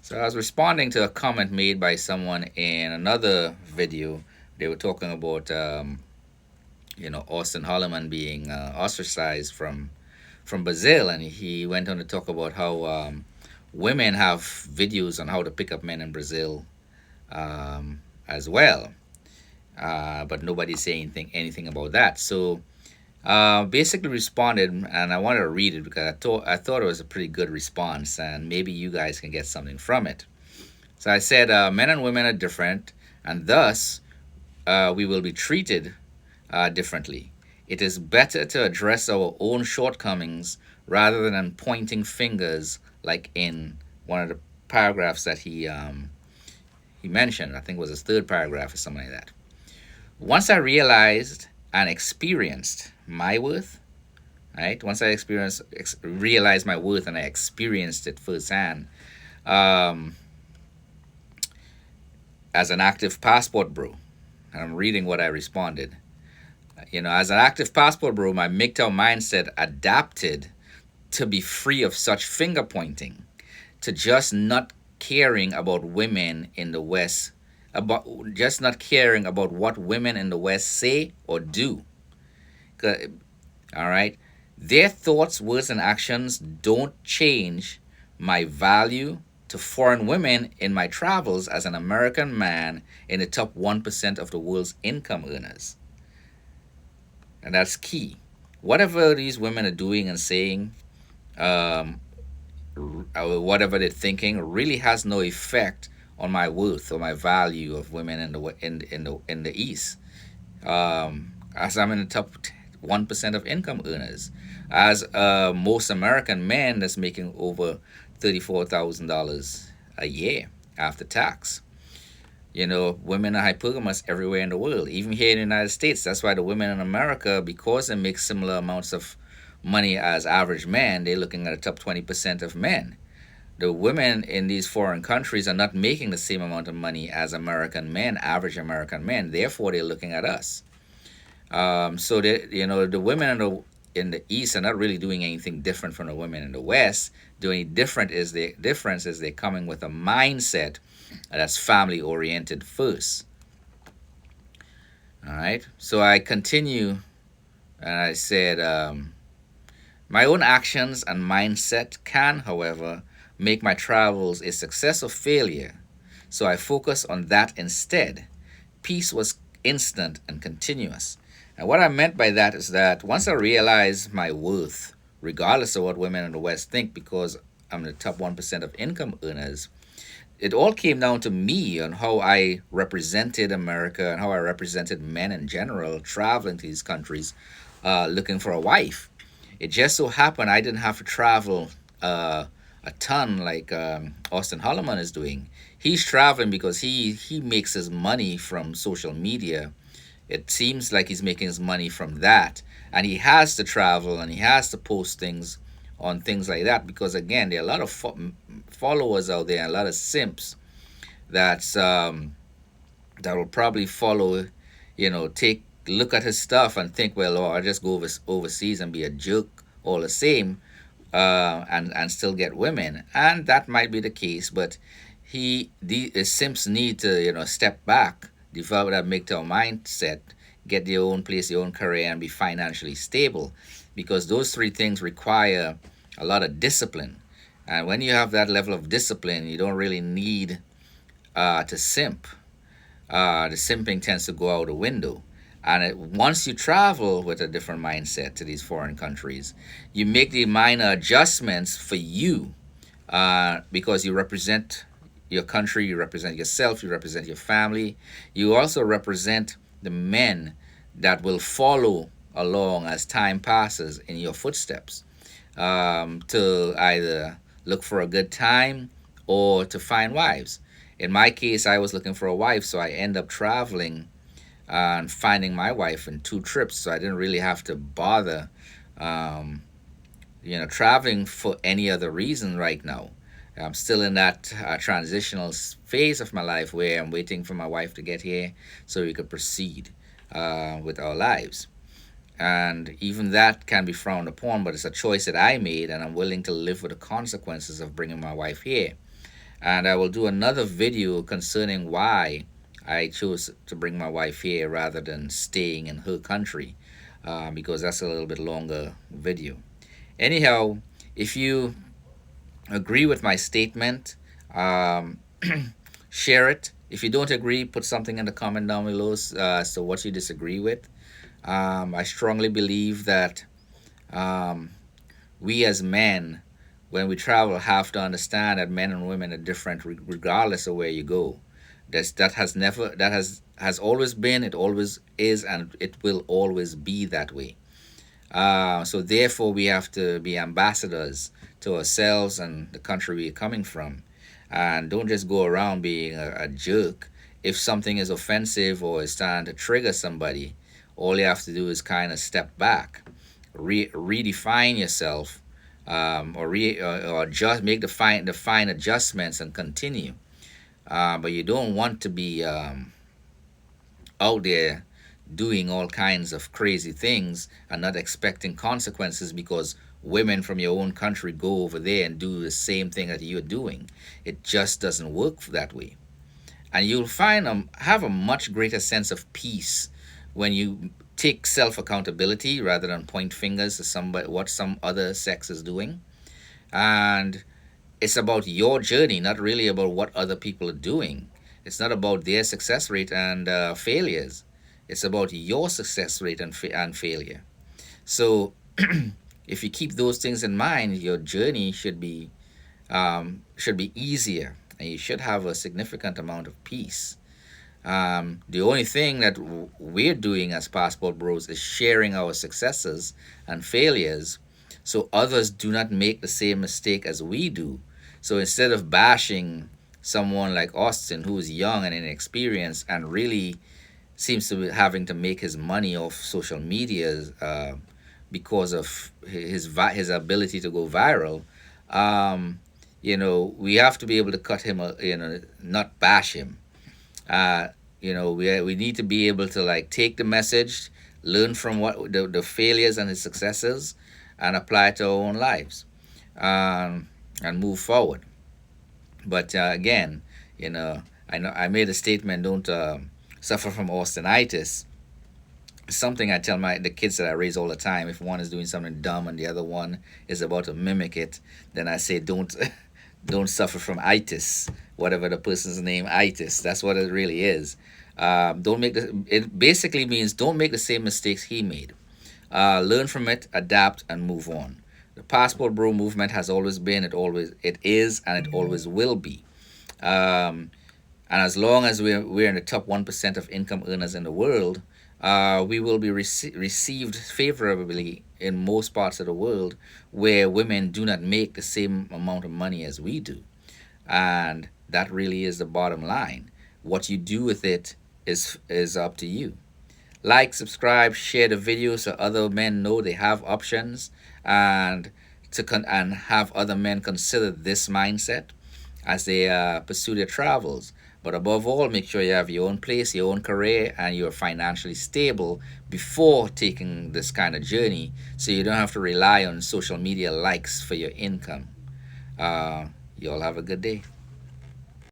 So I was responding to a comment made by someone in another video. They were talking about, Austin Holloman being ostracized from Brazil, and he went on to talk about how women have videos on how to pick up men in Brazil as well. But nobody's saying anything about that. So basically responded, and I wanted to read it because I thought it was a pretty good response, and maybe you guys can get something from it. So I said, men and women are different, and thus we will be treated differently. It is better to address our own shortcomings rather than pointing fingers, like in one of the paragraphs that he mentioned. I think it was his third paragraph or something like that. Once I realized and experienced my worth, right? Once I realized my worth and I experienced it firsthand, um, as an active passport bro, and I'm reading what I responded. As an active passport bro, my MGTOW mindset adapted to be free of such finger pointing, to just not caring about women in the West, about just not caring about what women in the West say or do. All right, their thoughts, words, and actions don't change my value to foreign women in my travels as an American man in the top 1% of the world's income earners. And that's key. Whatever these women are doing and saying, um, whatever they're thinking, really has no effect on my worth or my value of women in the East. As I'm in the top 1% of income earners, as most American men that's making over $34,000 a year after tax. Women are hypergamous everywhere in the world, even here in the United States. That's why the women in America, because they make similar amounts of money as average men, they're looking at the top 20% of men. The women in these foreign countries are not making the same amount of money as American men, average American men. Therefore, they're looking at us. So the women in the East are not really doing anything different from the women in the West. The only difference is they're coming with a mindset that's family oriented first. All right. So I continue, and I said, my own actions and mindset can, however, make my travels a success or failure. So I focus on that instead. Peace was instant and continuous. And what I meant by that is that once I realized my worth, regardless of what women in the West think, because I'm the top 1% of income earners, it all came down to me on how I represented America and how I represented men in general traveling to these countries looking for a wife. It just so happened I didn't have to travel a ton like Austin Holloman is doing. He's traveling because he makes his money from social media. It seems like he's making his money from that, and he has to travel and he has to post things on things like that because again, there are a lot of followers out there, and a lot of simps that's that will probably follow, take look at his stuff and think, well, oh, I'll just go overseas and be a jerk all the same, and still get women, and that might be the case. But the simps need to step back, develop that MGTOW mindset, get their own place, their own career, and be financially stable, because those three things require a lot of discipline. And when you have that level of discipline, you don't really need to simp. The simping tends to go out the window. And once you travel with a different mindset to these foreign countries, you make the minor adjustments for you, because you represent your country, you represent yourself, you represent your family. You also represent the men that will follow along as time passes in your footsteps, to either look for a good time or to find wives. In my case, I was looking for a wife, so I end up traveling and finding my wife in 2 trips. So I didn't really have to bother, traveling for any other reason right now. I'm still in that transitional phase of my life where I'm waiting for my wife to get here so we could proceed with our lives. And even that can be frowned upon, but it's a choice that I made, and I'm willing to live with the consequences of bringing my wife here. And I will do another video concerning why I chose to bring my wife here rather than staying in her country, because that's a little bit longer video. Anyhow, if you agree with my statement, um, share it. If you don't agree, put something in the comment down below as to what you disagree with. I strongly believe that um, we as men, when we travel, have to understand that men and women are different regardless of where you go. That has always been, it always is, and it will always be that way. So therefore, we have to be ambassadors to ourselves and the country we're coming from, and don't just go around being a jerk. If something is offensive or is starting to trigger somebody, all you have to do is kind of step back, redefine yourself, or just make the fine adjustments and continue. But you don't want to be out there doing all kinds of crazy things and not expecting consequences because women from your own country go over there and do the same thing that you're doing. It just doesn't work that way. And you'll have a much greater sense of peace when you take self accountability rather than point fingers to somebody what some other sex is doing. And it's about your journey, not really about what other people are doing. It's not about their success rate and failures. It's about your success rate and failure. So, if you keep those things in mind, your journey should be easier, and you should have a significant amount of peace. The only thing that we're doing as passport bros is sharing our successes and failures so others do not make the same mistake as we do. So instead of bashing someone like Austin, who's young and inexperienced and really seems to be having to make his money off social media because of his ability to go viral, um, we have to be able to cut him, not bash him. uh, we need to be able to like take the message, learn from what the failures and his successes, and apply it to our own lives, um, and move forward. But again, I know I made a statement: don't suffer from Austinitis. Something I tell the kids that I raise all the time. If one is doing something dumb and the other one is about to mimic it, then I say don't don't suffer from itis, whatever the person's name itis. That's what it really is. Don't make the. It basically means don't make the same mistakes he made. Learn from it, adapt, and move on. The passport bro movement has always been, it is, and it always will be. Um, and as long as we're in the top 1% of income earners in the world, we will be received favorably in most parts of the world where women do not make the same amount of money as we do. And that really is the bottom line. What you do with it is up to you. Like, subscribe, share the video so other men know they have options, and and have other men consider this mindset as they pursue their travels. But above all, make sure you have your own place, your own career, and you're financially stable before taking this kind of journey so you don't have to rely on social media likes for your income. Uh, you all have a good day.